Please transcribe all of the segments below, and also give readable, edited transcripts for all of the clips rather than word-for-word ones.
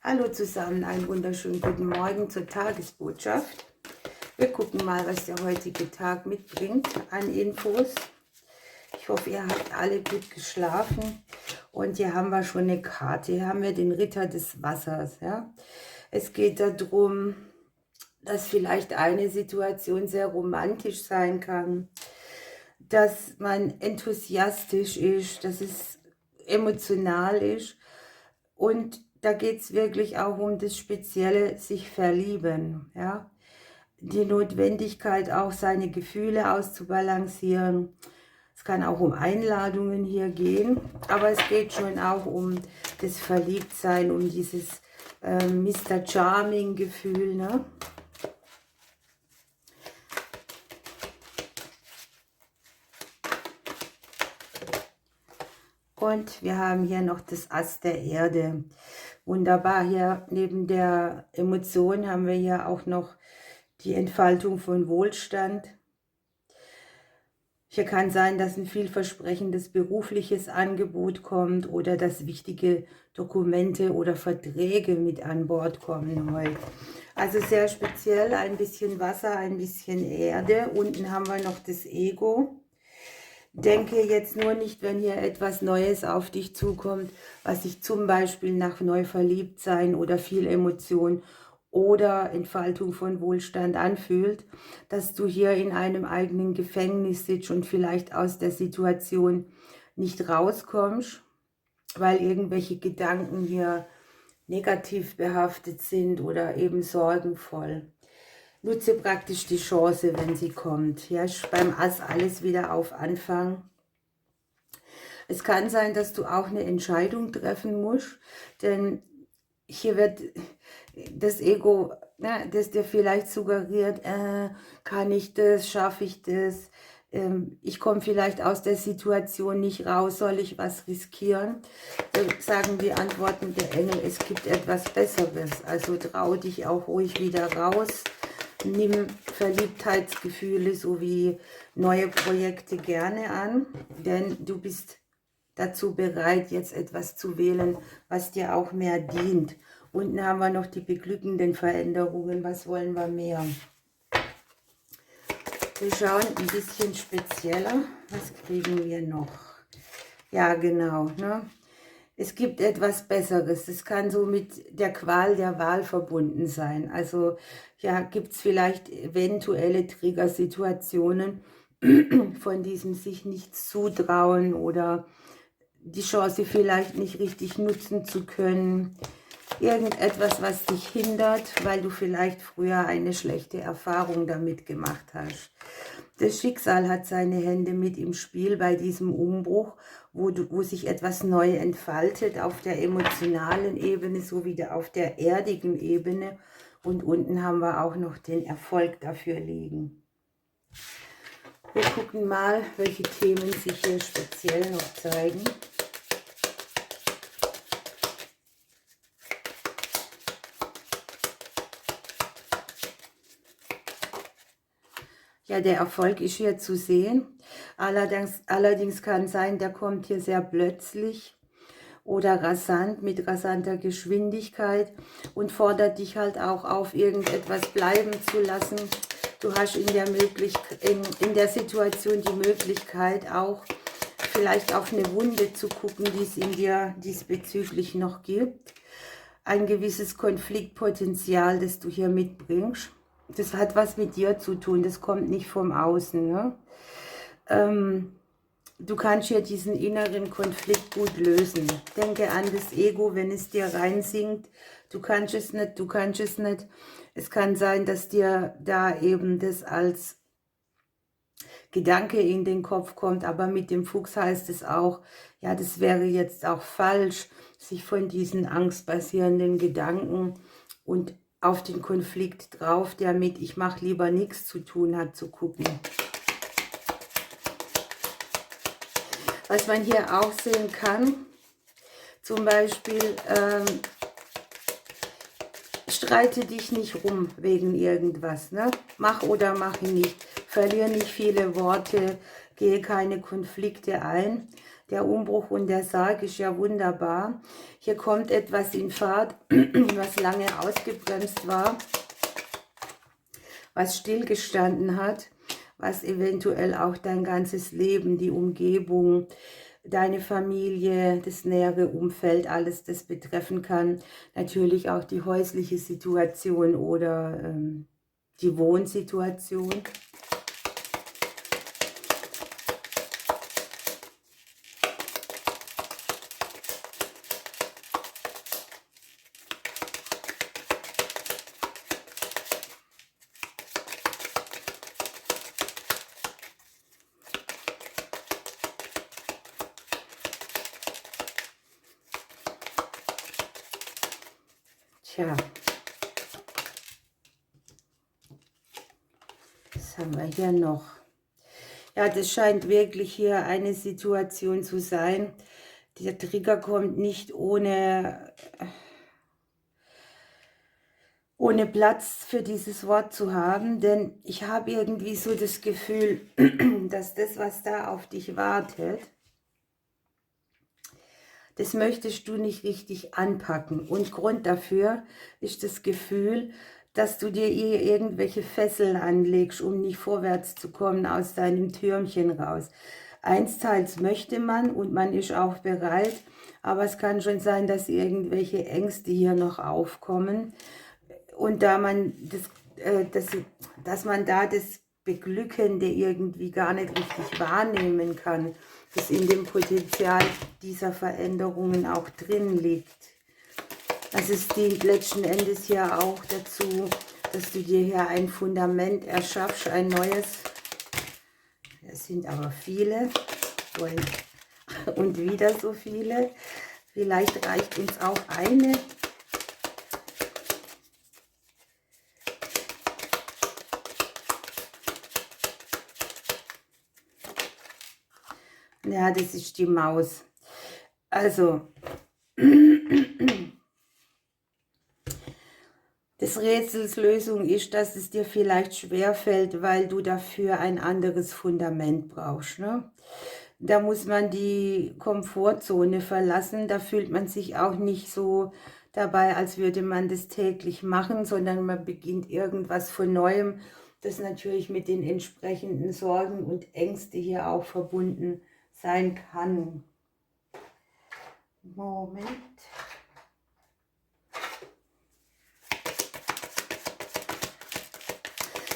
Hallo zusammen, einen wunderschönen guten Morgen zur Tagesbotschaft. Wir gucken mal, was der heutige Tag mitbringt an Infos. Ich hoffe, ihr habt alle gut geschlafen. Und hier haben wir schon eine Karte. Hier haben wir den Ritter des Wassers. Ja? Es geht darum, dass vielleicht eine Situation sehr romantisch sein kann, dass man enthusiastisch ist, dass es emotional ist. Und da geht es wirklich auch um das spezielle sich verlieben, ja. Die Notwendigkeit auch seine Gefühle auszubalancieren. Es kann auch um Einladungen hier gehen, aber es geht schon auch um das Verliebtsein, um dieses Mr. Charming Gefühl, ne? Und wir haben hier noch das Ass der Erde. Wunderbar, hier neben der Emotion haben wir hier auch noch die Entfaltung von Wohlstand. Hier kann sein, dass ein vielversprechendes berufliches Angebot kommt oder dass wichtige Dokumente oder Verträge mit an Bord kommen heute. Also sehr speziell, ein bisschen Wasser, ein bisschen Erde. Unten haben wir noch das Ego. Denke jetzt nur nicht, wenn hier etwas Neues auf dich zukommt, was sich zum Beispiel nach Neuverliebtsein oder viel Emotion oder Entfaltung von Wohlstand anfühlt, dass du hier in einem eigenen Gefängnis sitzt und vielleicht aus der Situation nicht rauskommst, weil irgendwelche Gedanken hier negativ behaftet sind oder eben sorgenvoll. Nutze praktisch die Chance, wenn sie kommt. Ja, beim Ass alles wieder auf Anfang. Es kann sein, dass du auch eine Entscheidung treffen musst, denn hier wird das Ego, das dir vielleicht suggeriert, kann ich das, schaffe ich das, ich komme vielleicht aus der Situation nicht raus, soll ich was riskieren? Da sagen die Antworten der Engel, es gibt etwas Besseres, also trau dich auch ruhig wieder raus. Nimm Verliebtheitsgefühle sowie neue Projekte gerne an, denn du bist dazu bereit, jetzt etwas zu wählen, was dir auch mehr dient. Unten haben wir noch die beglückenden Veränderungen. Was wollen wir mehr? Wir schauen ein bisschen spezieller. Was kriegen wir noch? Ja, genau, ne? Es gibt etwas Besseres. Es kann so mit der Qual der Wahl verbunden sein. Also ja, gibt es vielleicht eventuelle Triggersituationen von diesem sich nichts zutrauen oder die Chance vielleicht nicht richtig nutzen zu können. Irgendetwas, was dich hindert, weil du vielleicht früher eine schlechte Erfahrung damit gemacht hast. Das Schicksal hat seine Hände mit im Spiel bei diesem Umbruch, wo sich etwas neu entfaltet auf der emotionalen Ebene sowie auf der erdigen Ebene. Und unten haben wir auch noch den Erfolg dafür liegen. Wir gucken mal, welche Themen sich hier speziell noch zeigen. Ja, der Erfolg ist hier zu sehen. Allerdings kann sein, der kommt hier sehr plötzlich oder rasant, mit rasanter Geschwindigkeit und fordert dich halt auch auf, irgendetwas bleiben zu lassen. Du hast in der Situation die Möglichkeit auch, vielleicht auf eine Wunde zu gucken, die es in dir diesbezüglich noch gibt. Ein gewisses Konfliktpotenzial, das du hier mitbringst. Das hat was mit dir zu tun, das kommt nicht vom Außen. Ne? Du kannst hier diesen inneren Konflikt gut lösen. Denke an das Ego, wenn es dir reinsinkt. Du kannst es nicht, du kannst es nicht. Es kann sein, dass dir da eben das als Gedanke in den Kopf kommt, aber mit dem Fuchs heißt es auch, ja, das wäre jetzt auch falsch, sich von diesen angstbasierenden Gedanken und auf den Konflikt drauf, der mit ich mache lieber nichts zu tun hat, zu gucken. Was man hier auch sehen kann, zum Beispiel, streite dich nicht rum wegen irgendwas, ne? Mach oder mach nicht. Verlier nicht viele Worte, gehe keine Konflikte ein. Der Umbruch und der Sarg ist ja wunderbar. Hier kommt etwas in Fahrt, was lange ausgebremst war, was stillgestanden hat, was eventuell auch dein ganzes Leben, die Umgebung, deine Familie, das nähere Umfeld, alles das betreffen kann. Natürlich auch die häusliche Situation oder die Wohnsituation. Tja, was haben wir hier noch? Ja, das scheint wirklich hier eine Situation zu sein. Der Trigger kommt nicht ohne Platz für dieses Wort zu haben, denn ich habe irgendwie so das Gefühl, dass das, was da auf dich wartet, das möchtest du nicht richtig anpacken. Und Grund dafür ist das Gefühl, dass du dir irgendwelche Fesseln anlegst, um nicht vorwärts zu kommen aus deinem Türmchen raus. Einsteils möchte man und man ist auch bereit, aber es kann schon sein, dass irgendwelche Ängste hier noch aufkommen. Und da man dass man da das Beglückende irgendwie gar nicht richtig wahrnehmen kann, das in dem Potenzial dieser Veränderungen auch drin liegt. Also es dient letzten Endes ja auch dazu, dass du dir hier ein Fundament erschaffst, ein neues. Es sind aber viele und wieder so viele. Vielleicht reicht uns auch eine. Ja, das ist die Maus. Also, des Rätsels Lösung ist, dass es dir vielleicht schwerfällt, weil du dafür ein anderes Fundament brauchst. Ne? Da muss man die Komfortzone verlassen. Da fühlt man sich auch nicht so dabei, als würde man das täglich machen, sondern man beginnt irgendwas von Neuem, das natürlich mit den entsprechenden Sorgen und Ängsten hier auch verbunden sein kann. Moment.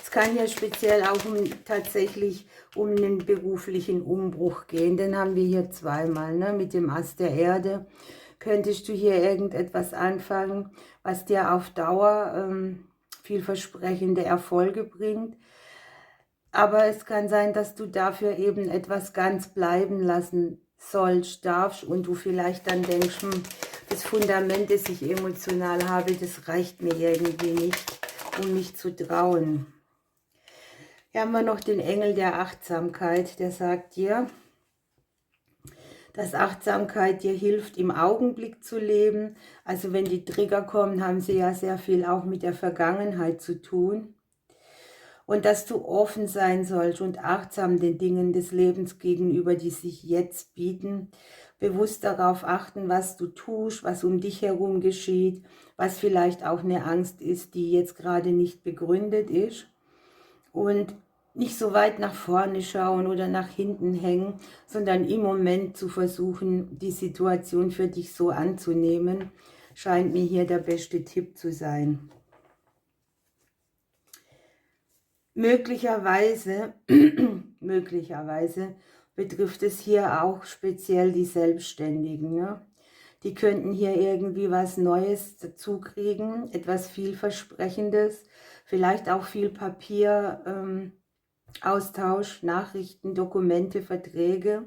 Es kann ja speziell auch tatsächlich um einen beruflichen Umbruch gehen. Den haben wir hier zweimal, ne? Mit dem Ast der Erde. Könntest du hier irgendetwas anfangen, was dir auf Dauer vielversprechende Erfolge bringt. Aber es kann sein, dass du dafür eben etwas ganz bleiben lassen sollst, darfst und du vielleicht dann denkst, das Fundament, das ich emotional habe, das reicht mir irgendwie nicht, um mich zu trauen. Hier haben wir noch den Engel der Achtsamkeit, der sagt dir, dass Achtsamkeit dir hilft, im Augenblick zu leben. Also wenn die Trigger kommen, haben sie ja sehr viel auch mit der Vergangenheit zu tun. Und dass du offen sein sollst und achtsam den Dingen des Lebens gegenüber, die sich jetzt bieten. Bewusst darauf achten, was du tust, was um dich herum geschieht, was vielleicht auch eine Angst ist, die jetzt gerade nicht begründet ist. Und nicht so weit nach vorne schauen oder nach hinten hängen, sondern im Moment zu versuchen, die Situation für dich so anzunehmen, scheint mir hier der beste Tipp zu sein. Möglicherweise betrifft es hier auch speziell die Selbstständigen. Ne? Die könnten hier irgendwie was Neues dazu kriegen, etwas vielversprechendes, vielleicht auch viel Papier, Austausch, Nachrichten, Dokumente, Verträge.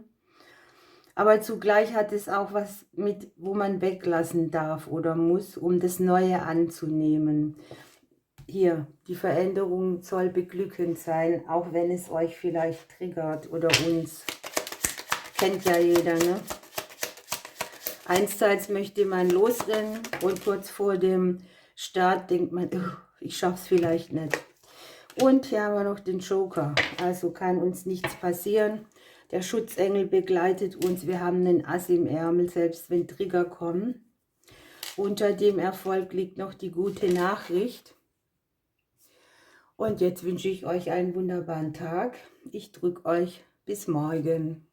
Aber zugleich hat es auch was mit, wo man weglassen darf oder muss, um das Neue anzunehmen. Hier, die Veränderung soll beglückend sein, auch wenn es euch vielleicht triggert oder uns. Kennt ja jeder, ne? Einsteils möchte man losrennen und kurz vor dem Start denkt man, ich schaff's vielleicht nicht. Und hier haben wir noch den Joker, also kann uns nichts passieren. Der Schutzengel begleitet uns. Wir haben einen Ass im Ärmel, selbst wenn Trigger kommen. Unter dem Erfolg liegt noch die gute Nachricht. Und jetzt wünsche ich euch einen wunderbaren Tag. Ich drücke euch bis morgen.